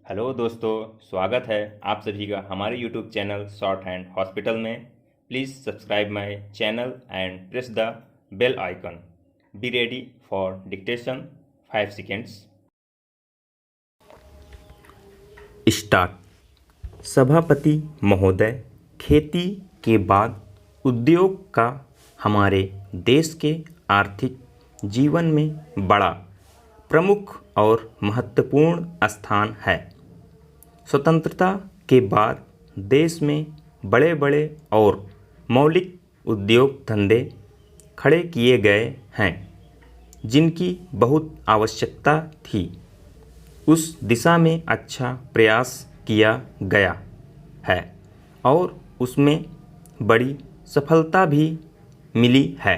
Hello दोस्तों, स्वागत है आप सभी का हमारे YouTube channel shorthand hospital में। Please subscribe my channel and press the bell icon. Be ready for dictation 5 seconds. Start. सभापति महोदय, खेती के बाद उद्योग का हमारे देश के आर्थिक जीवन में बड़ा प्रमुख और महत्वपूर्ण स्थान है। स्वतंत्रता के बाद देश में बड़े बड़े और मौलिक उद्योग धंधे खड़े किए गए हैं जिनकी बहुत आवश्यकता थी। उस दिशा में अच्छा प्रयास किया गया है और उसमें बड़ी सफलता भी मिली है।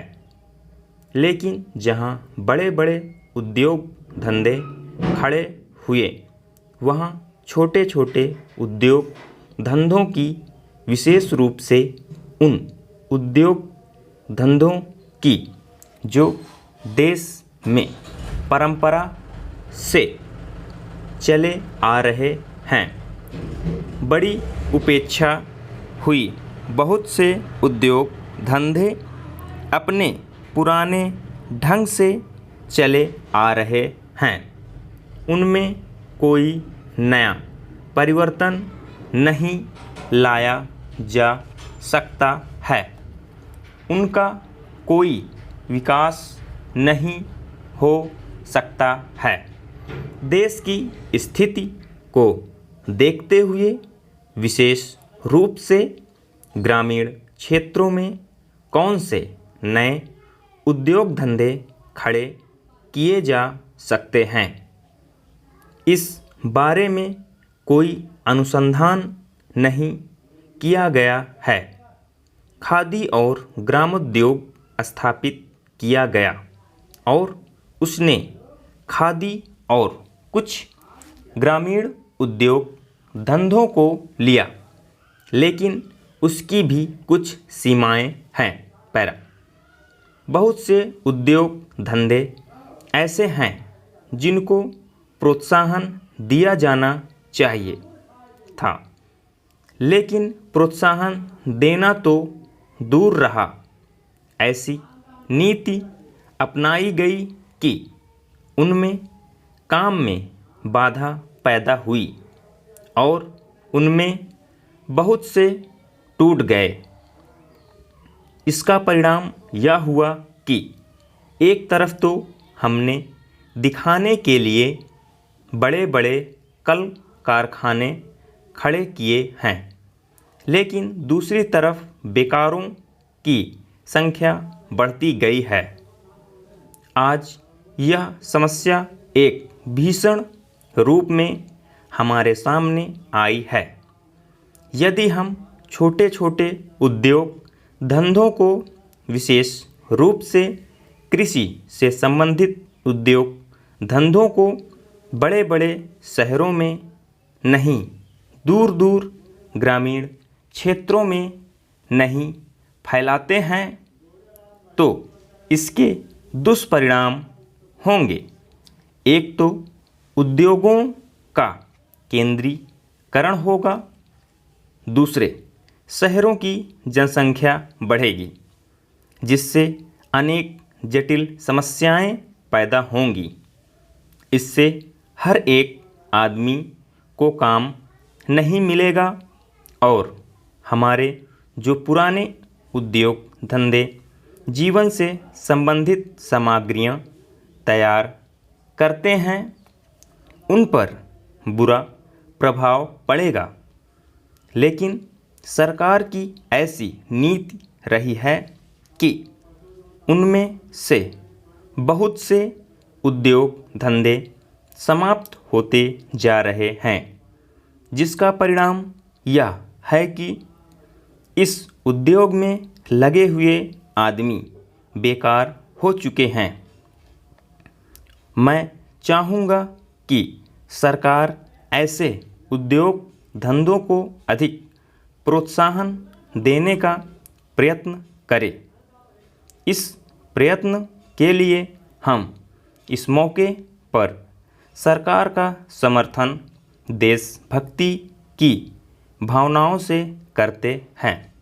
लेकिन जहां बड़े बड़े उद्योग धंधे खड़े हुए, वहां छोटे छोटे उद्योग धंधों की, विशेष रूप से उन उद्योग धंधों की जो देश में परंपरा से चले आ रहे हैं, बड़ी उपेक्षा हुई। बहुत से उद्योग धंधे अपने पुराने ढंग से चले आ रहे हैं, उनमें कोई नया परिवर्तन नहीं लाया जा सकता है, उनका कोई विकास नहीं हो सकता है। देश की स्थिति को देखते हुए विशेष रूप से ग्रामीण क्षेत्रों में कौन से नए उद्योग धंधे खड़े किए जा सकते हैं, इस बारे में कोई अनुसंधान नहीं किया गया है। खादी और ग्रामोद्योग स्थापित किया गया और उसने खादी और कुछ ग्रामीण उद्योग धंधों को लिया, लेकिन उसकी भी कुछ सीमाएं हैं। पैरा बहुत से उद्योग धंधे ऐसे हैं जिनको प्रोत्साहन दिया जाना चाहिए था, लेकिन प्रोत्साहन देना तो दूर रहा, ऐसी नीति अपनाई गई कि उनमें काम में बाधा पैदा हुई और उनमें बहुत से टूट गए। इसका परिणाम यह हुआ कि एक तरफ तो हमने दिखाने के लिए बड़े बड़े कल कारखाने खड़े किए हैं, लेकिन दूसरी तरफ बेकारों की संख्या बढ़ती गई है। आज यह समस्या एक भीषण रूप में हमारे सामने आई है। यदि हम छोटे छोटे उद्योग धंधों को, विशेष रूप से कृषि से संबंधित उद्योग धंधों को बड़े बड़े शहरों में नहीं, दूर दूर ग्रामीण क्षेत्रों में नहीं फैलाते हैं, तो इसके दुष्परिणाम होंगे। एक तो उद्योगों का केंद्रीकरण होगा, दूसरे शहरों की जनसंख्या बढ़ेगी, जिससे अनेक जटिल समस्याएं पैदा होंगी। इससे हर एक आदमी को काम नहीं मिलेगा और हमारे जो पुराने उद्योग धंधे जीवन से संबंधित सामग्रियां तैयार करते हैं, उन पर बुरा प्रभाव पड़ेगा। लेकिन सरकार की ऐसी नीति रही है कि उनमें से बहुत से उद्योग धंधे समाप्त होते जा रहे हैं, जिसका परिणाम यह है कि इस उद्योग में लगे हुए आदमी बेकार हो चुके हैं। मैं चाहूँगा कि सरकार ऐसे उद्योग धंधों को अधिक प्रोत्साहन देने का प्रयत्न करे। इस प्रयत्न के लिए हम इस मौके पर सरकार का समर्थन देशभक्ति की भावनाओं से करते हैं।